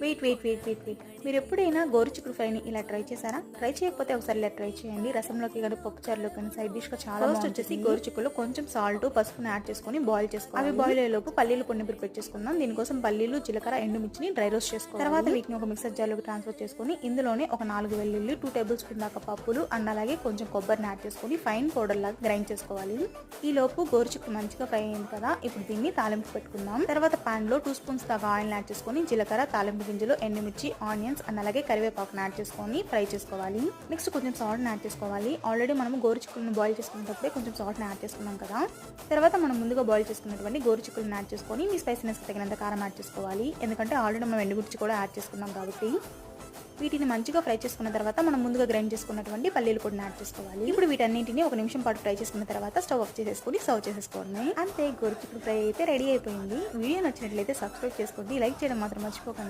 Wait. మీరు ఎప్పుడైనా గోరుచిక్కుడు ఫ్రైని ఇలా ట్రై చేశారా? ట్రై చేయకపోతే ఒకసారి ఇలా ట్రై చేయండి. రసంలోకి కానీ పప్పుచారులోకి కానీ సైడ్ డిష్గా చాలా ఫస్ట్ వచ్చేసి గోరుచిక్కుడులో కొంచెం సాల్ట్ పసుపుని యాడ్ చేసుకొని బాయిల్ చేసుకోవాలి. అవి బాయిల్ అయ్యేలోపు పల్లీలు కొన్ని ప్రిపేర్ చేసుకుందాం. దీనికోసం పల్లీలు జీలకర్ర ఎండుమిర్చిని డ్రై రోస్ట్ చేసుకోవాలి. తర్వాత వీటిని ఒక మిక్సర్ జార్లోకి ట్రాన్స్ఫర్ చేసుకొని ఇందులోనే ఒక 4 వెల్లుల్లి 2 టేబుల్ స్పూన్ దాకా పప్పులు అండ్ అలాగే కొంచెం కొబ్బరిని యాడ్ చేసుకొని ఫైన్ పౌడర్ లాగా గ్రైండ్ చేసుకోవాలి. ఈ లోపు గోరుచిక్కుడు మంచిగా ఫ్రై అయింది కదా, ఇప్పుడు దీన్ని తాలింపు పెట్టుకుందాం. తర్వాత పాన్ లో 2 స్పూన్స్ దాకా ఆయిల్ యాడ్ చేసుకొని జీలకర్ర, తాలింపు గింజలు, ఎండుమిర్చి, ఆనియన్స్ అండ్ అలాగే కరివేపాకును యాడ్ చేసుకొని ఫ్రై చేసుకోవాలి. నెక్స్ట్ కొంచెం సాల్ట్ యాడ్ చేసుకోవాలి. ఆల్రెడీ మనం గోరుచిక్కుడుని బాయిల్ చేసుకునేటప్పుడే కొంచెం సాల్ట్ యాడ్ చేసుకున్నాం కదా. తర్వాత మనం ముందుగా బాయిల్ చేసుకున్నటువంటి గోరుచిక్కుడుని యాడ్ చేసుకొని మీ స్పైసీనెస్ తగినంత కారం యాడ్ చేసుకోవాలి. ఎందుకంటే ఆల్రెడీ మనం ఎండుమిర్చి కూడా యాడ్ చేసుకున్నాం కాబట్టి. వీటిని మంచిగా ఫ్రై చేసుకున్న తర్వాత మనం ముందుగా గ్రైండ్ చేసుకున్నటువంటి పల్లీలు కూడా యాడ్ చేసుకోవాలి. ఇప్పుడు వీటన్నింటిని 1 నిమిషం పాటు ఫ్రై చేసుకున్న తర్వాత స్టవ్ ఆఫ్ చేసేసుకొని సర్వ్ చేసేసుకోవడమే. అంతే, గోరుచిక్కుడు ఫ్రై అయితే రెడీ అయిపోయింది. వీడియో నచ్చినట్లయితే సబ్స్క్రైబ్ చేసుకోండి, లైక్ చేయడం మాత్రం మర్చిపోకండి.